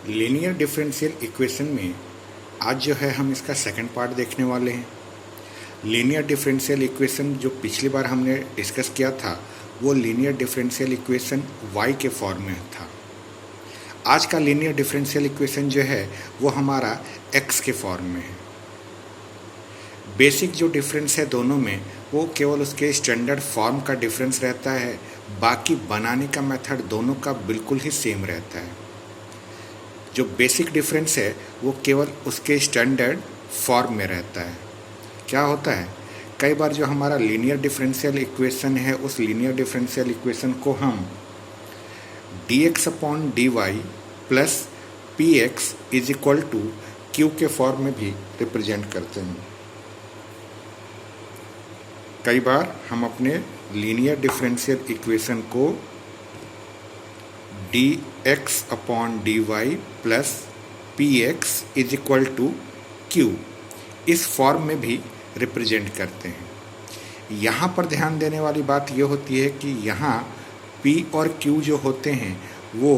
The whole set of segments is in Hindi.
लीनियर डिफरेंशियल इक्वेशन में आज जो है हम इसका सेकंड पार्ट देखने वाले हैं। लीनियर डिफरेंशियल इक्वेशन जो पिछली बार हमने डिस्कस किया था वो लीनियर डिफरेंशियल इक्वेशन y के फॉर्म में था। आज का लीनियर डिफरेंशियल इक्वेशन जो है वो हमारा x के फॉर्म में है। बेसिक जो डिफरेंस है दोनों में वो केवल उसके स्टैंडर्ड फॉर्म का डिफरेंस रहता है, बाकी बनाने का मेथड दोनों का बिल्कुल ही सेम रहता है। जो बेसिक डिफरेंस है वो केवल उसके स्टैंडर्ड फॉर्म में रहता है। क्या होता है, कई बार जो हमारा लीनियर डिफरेंशियल इक्वेशन है उस लीनियर डिफरेंशियल इक्वेशन को हम dx upon dy plus px is equal to q के फॉर्म में भी रिप्रेजेंट करते हैं। कई बार हम अपने लीनियर डिफरेंशियल इक्वेशन को dx upon dy plus px is equal to q इस फॉर्म में भी रिप्रेजेंट करते हैं। यहाँ पर ध्यान देने वाली बात ये होती है कि यहाँ p और q जो होते हैं वो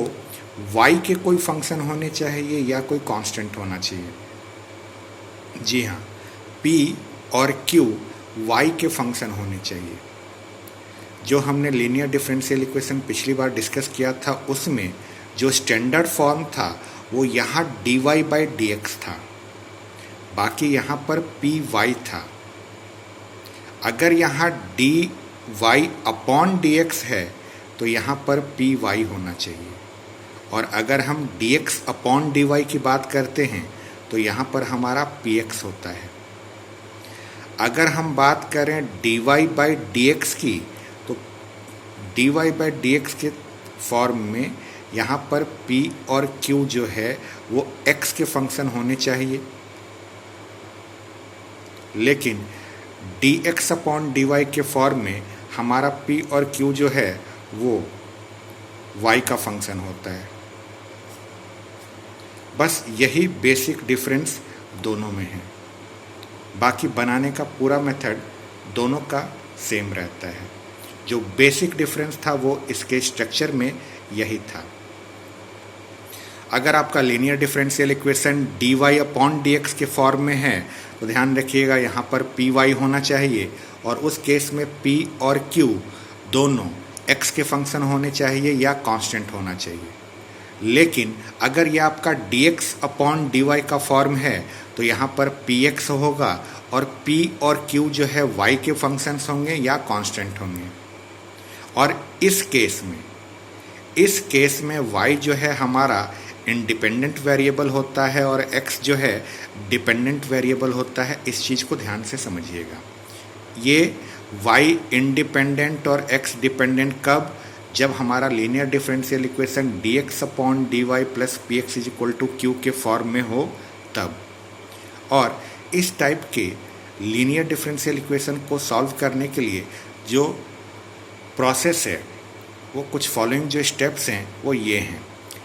y के कोई फंक्शन होने चाहिए या कोई कांस्टेंट होना चाहिए। जी हाँ, p और q y के फंक्शन होने चाहिए। जो हमने लीनियर डिफरेंशियल इक्वेशन पिछली बार डिस्कस किया था उसमें जो स्टैंडर्ड फॉर्म था वो यहाँ dy बाई dx था, बाकी यहाँ पर py था। अगर यहाँ dy अपॉन dx है तो यहाँ पर py होना चाहिए, और अगर हम dx अपॉन dy की बात करते हैं तो यहाँ पर हमारा px होता है। अगर हम बात करें dy बाई dx की तो dy बाई dx के फॉर्म में यहाँ पर p और q जो है वो x के फंक्शन होने चाहिए, लेकिन dx अपॉन dy के फॉर्म में हमारा p और q जो है वो y का फंक्शन होता है। बस यही बेसिक डिफरेंस दोनों में है, बाकी बनाने का पूरा मेथड दोनों का सेम रहता है। जो बेसिक डिफरेंस था वो इसके स्ट्रक्चर में यही था। अगर आपका linear differential equation dy upon dx के फॉर्म में है तो ध्यान रखिएगा यहाँ पर py होना चाहिए, और उस केस में p और q दोनों x के फंक्शन होने चाहिए या कांस्टेंट होना चाहिए। लेकिन अगर ये आपका dx अपॉन dy का फॉर्म है तो यहाँ पर px होगा और p और q जो है y के फंक्शंस होंगे या कांस्टेंट होंगे। और इस केस में y जो है हमारा इंडिपेंडेंट वेरिएबल होता है और x जो है डिपेंडेंट वेरिएबल होता है। इस चीज़ को ध्यान से समझिएगा। ये y इंडिपेंडेंट और x डिपेंडेंट कब, जब हमारा linear differential equation dx upon dy plus px is equal to q के फॉर्म में हो तब। और इस टाइप के लीनियर डिफरेंशियल इक्वेशन को सॉल्व करने के लिए जो प्रोसेस है वो कुछ फॉलोइंग जो स्टेप्स हैं वो ये हैं।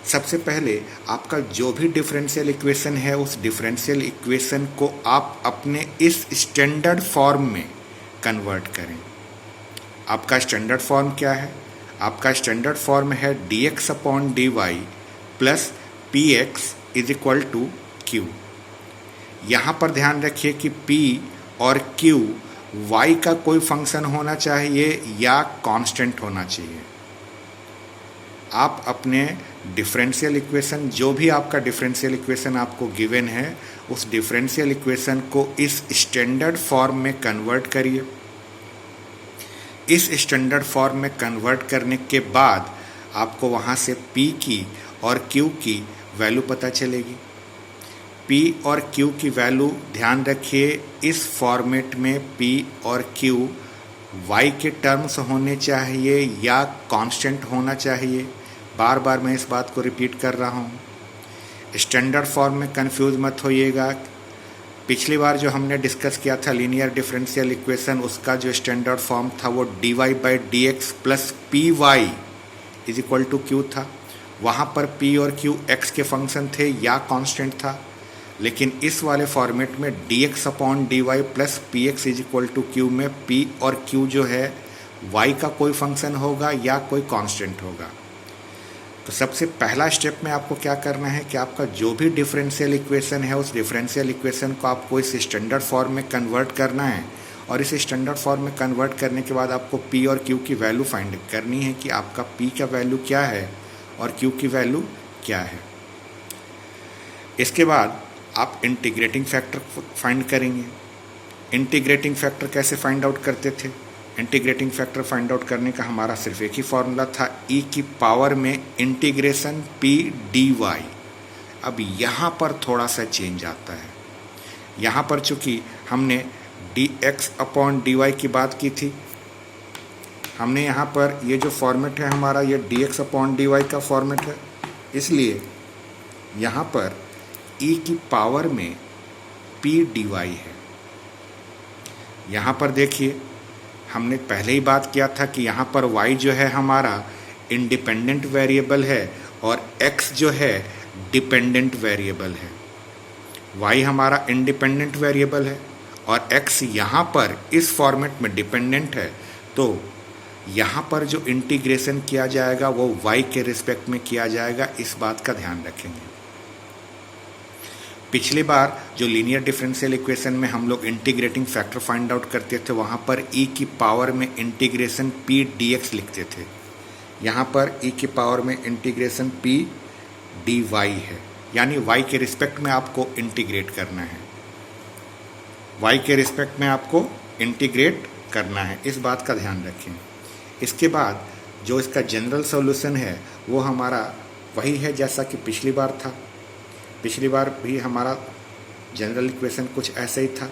सबसे पहले आपका जो भी डिफरेंशियल इक्वेशन है उस डिफरेंशियल इक्वेशन को आप अपने इस स्टैंडर्ड फॉर्म में कन्वर्ट करें। आपका स्टैंडर्ड फॉर्म क्या है? आपका स्टैंडर्ड फॉर्म है dx upon dy plus px is equal to q। यहाँ पर ध्यान रखिए कि p और q y का कोई फंक्शन होना चाहिए या कांस्टेंट होना चाहिए। आप अपने डिफरेंशियल इक्वेशन, जो भी आपका डिफरेंशियल इक्वेशन आपको गिवन है, उस डिफरेंशियल इक्वेशन को इस स्टैंडर्ड फॉर्म में कन्वर्ट करिए। इस स्टैंडर्ड फॉर्म में कन्वर्ट करने के बाद आपको वहाँ से p की और q की वैल्यू पता चलेगी। p और q की वैल्यू ध्यान रखिए, इस फॉर्मेट में p और q y के टर्म्स होने चाहिए या कांस्टेंट होना चाहिए। बार बार मैं इस बात को रिपीट कर रहा हूँ। स्टैंडर्ड फॉर्म में कंफ्यूज मत होइएगा। पिछली बार जो हमने डिस्कस किया था लीनियर डिफरेंशियल इक्वेशन, उसका जो स्टैंडर्ड फॉर्म था वो dy by dx plus py is equal to q था। वहाँ पर p और q x के फंक्शन थे या कांस्टेंट था। लेकिन इस वाले फॉर्मेट में dx upon dy plus px is equal to q में p और q जो है y का कोई फंक्शन होगा या कोई कांस्टेंट होगा। तो सबसे पहला स्टेप में आपको क्या करना है कि आपका जो भी डिफरेंशियल इक्वेशन है उस डिफरेंशियल इक्वेशन को आपको इस स्टैंडर्ड फॉर्म में कन्वर्ट करना है, और इस स्टैंडर्ड फॉर्म में कन्वर्ट करने के बाद आपको P और Q की वैल्यू फाइंड करनी है कि आपका P का वैल्यू क्या है और Q की वैल्यू क्या है। इसके बाद आप इंटीग्रेटिंग फैक्टर फाइंड करेंगे। इंटीग्रेटिंग फैक्टर कैसे फाइंड आउट करते थे? इंटीग्रेटिंग फैक्टर फाइंड आउट करने का हमारा सिर्फ एक ही फॉर्मूला था, e की पावर में इंटीग्रेशन p dy। अब यहाँ पर थोड़ा सा चेंज आता है। यहाँ पर चूँकि हमने dx अपॉन dy की बात की थी, हमने यहाँ पर ये जो फॉर्मेट है हमारा ये dx अपॉन dy का फॉर्मेट है, इसलिए यहाँ पर e की पावर में p dy है। यहाँ पर देखिए हमने पहले ही बात किया था कि यहाँ पर y जो है हमारा इंडिपेंडेंट वेरिएबल है और x जो है डिपेंडेंट वेरिएबल है। y हमारा इंडिपेंडेंट वेरिएबल है और x यहाँ पर इस फॉर्मेट में डिपेंडेंट है, तो यहाँ पर जो इंटीग्रेशन किया जाएगा वो y के रिस्पेक्ट में किया जाएगा, इस बात का ध्यान रखेंगे। पिछली बार जो लीनियर डिफरेंशियल इक्वेशन में हम लोग इंटीग्रेटिंग फैक्टर फाइंड आउट करते थे वहाँ पर e की पावर में इंटीग्रेशन p dx लिखते थे, यहाँ पर e की पावर में इंटीग्रेशन p dy है, यानी y के रिस्पेक्ट में आपको इंटीग्रेट करना है, y के रिस्पेक्ट में आपको इंटीग्रेट करना है, इस बात का ध्यान रखें। इसके बाद जो इसका जनरल सॉल्यूशन है वो हमारा वही है जैसा कि पिछली बार था। पिछली बार भी हमारा जनरल इक्वेशन कुछ ऐसे ही था।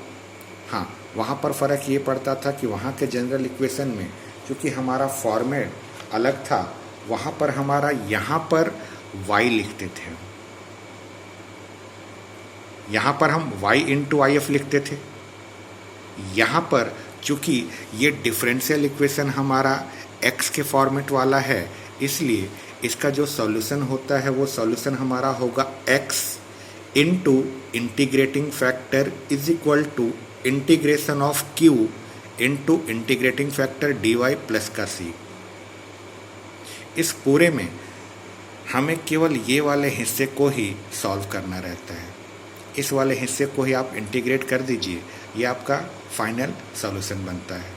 हाँ, वहाँ पर फ़र्क ये पड़ता था कि वहाँ के जनरल इक्वेशन में क्योंकि हमारा फॉर्मेट अलग था, वहाँ पर हमारा यहाँ पर y लिखते थे, यहाँ पर हम y इंटू IF लिखते थे। यहाँ पर चूँकि ये डिफरेंशियल इक्वेशन हमारा x के फॉर्मेट वाला है, इसलिए इसका जो सॉल्यूशन होता है वो सॉल्यूशन हमारा होगा x into integrating factor is equal to integration of q into integrating factor dy plus का c। इस पूरे में हमें केवल ये वाले हिस्से को ही सॉल्व करना रहता है, इस वाले हिस्से को ही आप इंटीग्रेट कर दीजिए, ये आपका फाइनल सॉल्यूशन बनता है।